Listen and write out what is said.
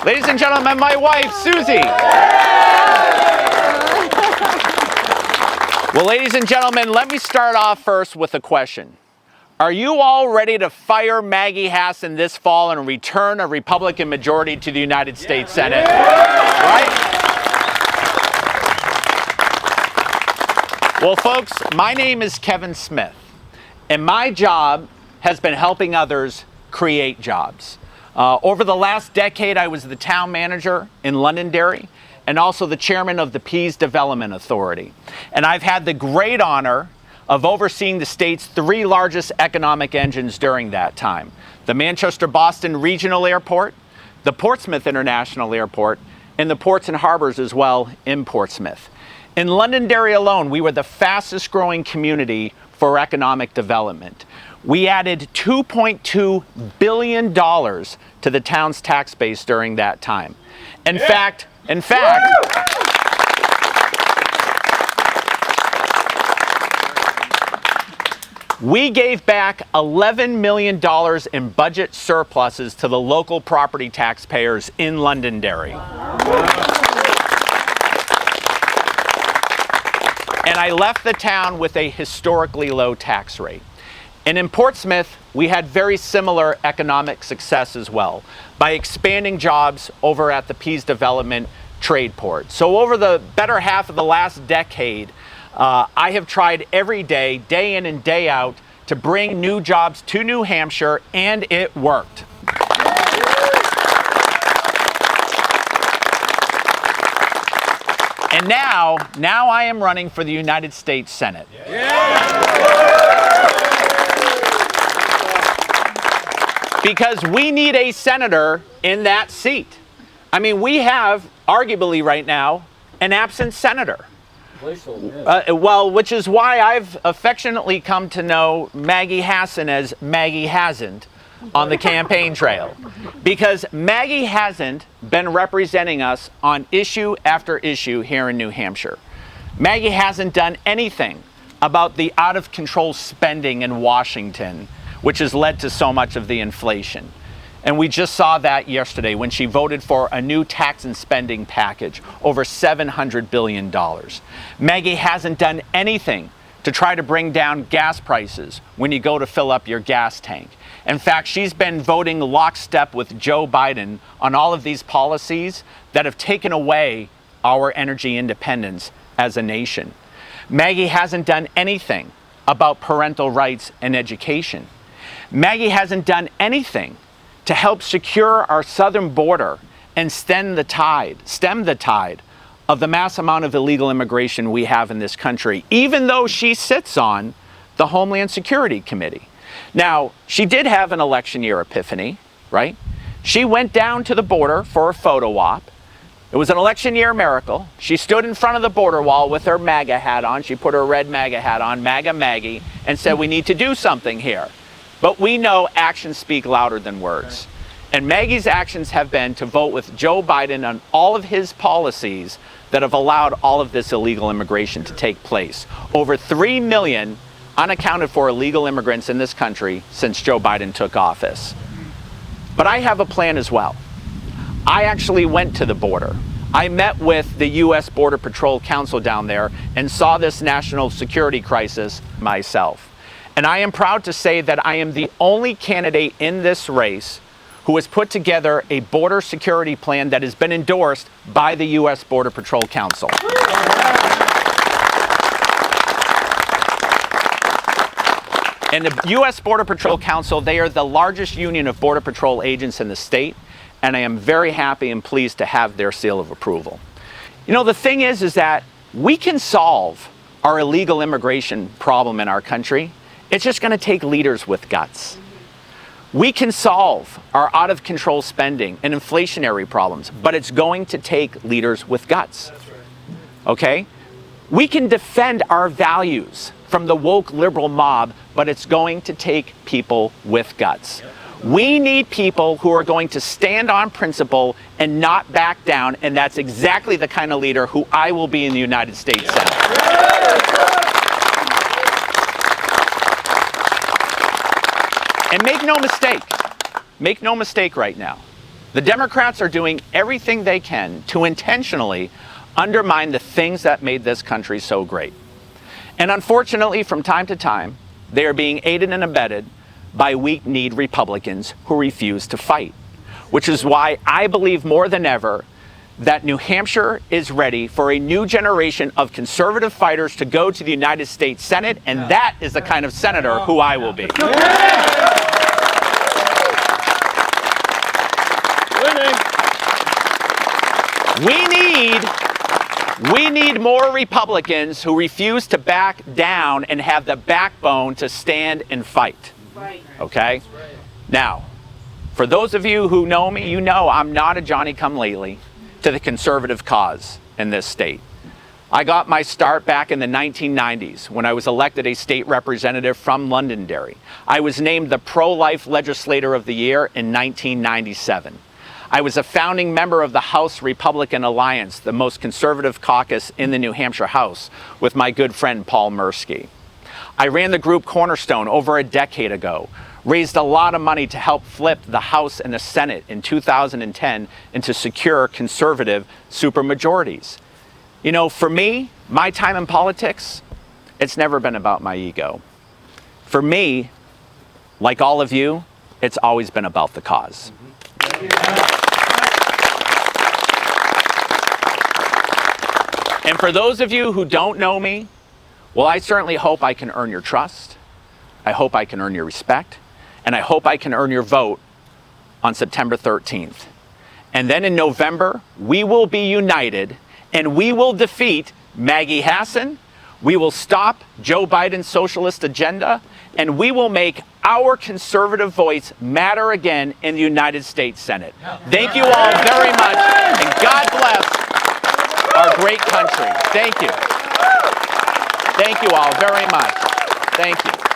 Ladies and gentlemen, my wife, Susie. Well, ladies and gentlemen, let me start off first with a question. Are you all ready to fire Maggie Hassan this fall and return a Republican majority to the United States Senate? Right? Well, folks, my name is Kevin Smith, and my job has been helping others create jobs. Over the last decade, I was the town manager in Londonderry and also the chairman of the Pease Development Authority. And I've had the great honor of overseeing the state's three largest economic engines during that time: the Manchester-Boston Regional Airport, the Portsmouth International Airport, and the ports and harbors as well in Portsmouth. In Londonderry alone, we were the fastest growing community for economic development. We added $2.2 billion to the town's tax base during that time. In fact, we gave back $11 million in budget surpluses to the local property taxpayers in Londonderry. And I left the town with a historically low tax rate. And in Portsmouth, we had very similar economic success as well by expanding jobs over at the Pease Development Trade Port. So over the better half of the last decade, I have tried every day, day in and day out, to bring new jobs to New Hampshire, and it worked. And now I am running for the United States Senate. Because we need a senator in that seat. I mean, we have, arguably right now, an absent senator. Well, which is why I've affectionately come to know Maggie Hassan as Maggie Hasn't on the campaign trail. Because Maggie hasn't been representing us on issue after issue here in New Hampshire. Maggie hasn't done anything about the out-of-control spending in Washington, which has led to so much of the inflation. And we just saw that yesterday when she voted for a new tax and spending package, over $700 billion. Maggie hasn't done anything to try to bring down gas prices when you go to fill up your gas tank. In fact, she's been voting lockstep with Joe Biden on all of these policies that have taken away our energy independence as a nation. Maggie hasn't done anything about parental rights and education. Maggie hasn't done anything to help secure our southern border and stem the tide of the mass amount of illegal immigration we have in this country, even though she sits on the Homeland Security Committee. Now, she did have an election year epiphany, right? She went down to the border for a photo op. It was an election year miracle. She stood in front of the border wall with her MAGA hat on. She put her red MAGA hat on, MAGA Maggie, and said, we need to do something here. But we know actions speak louder than words. And Maggie's actions have been to vote with Joe Biden on all of his policies that have allowed all of this illegal immigration to take place. Over 3 million unaccounted for illegal immigrants in this country since Joe Biden took office. But I have a plan as well. I actually went to the border. I met with the U.S. Border Patrol Council down there and saw this national security crisis myself. And I am proud to say that I am the only candidate in this race who has put together a border security plan that has been endorsed by the U.S. Border Patrol Council. And the U.S. Border Patrol Council, they are the largest union of Border Patrol agents in the state, and I am very happy and pleased to have their seal of approval. You know, the thing is that we can solve our illegal immigration problem in our country. It's just going to take leaders with guts. We can solve our out-of-control spending and inflationary problems, but it's going to take leaders with guts. Okay? We can defend our values from the woke liberal mob, but it's going to take people with guts. We need people who are going to stand on principle and not back down, and that's exactly the kind of leader who I will be in the United States Senate. And make no mistake right now, The Democrats are doing everything they can to intentionally undermine the things that made this country so great. And unfortunately, from time to time, they are being aided and abetted by weak-kneed Republicans who refuse to fight, which is why I believe more than ever that New Hampshire is ready for a new generation of conservative fighters to go to the United States Senate, and that is the kind of senator who I will be. We need more Republicans who refuse to back down and have the backbone to stand and fight. Okay? Now, for those of you who know me, you know I'm not a Johnny-come-lately to the conservative cause in this state. I got my start back in the 1990s when I was elected a state representative from Londonderry. I was named the Pro-Life Legislator of the Year in 1997. I was a founding member of the House Republican Alliance, the most conservative caucus in the New Hampshire House, with my good friend Paul Mirsky. I ran the group Cornerstone over a decade ago, raised a lot of money to help flip the House and the Senate in 2010 into secure conservative supermajorities. You know, for me, my time in politics, it's never been about my ego. For me, like all of you, it's always been about the cause. And for those of you who don't know me, well, I certainly hope I can earn your trust. I hope I can earn your respect. And I hope I can earn your vote on September 13th. And then in November, we will be united and we will defeat Maggie Hassan. We will stop Joe Biden's socialist agenda, and we will make our conservative voice matter again in the United States Senate. Thank you all very much, and God bless our great country. Thank you. Thank you all very much. Thank you.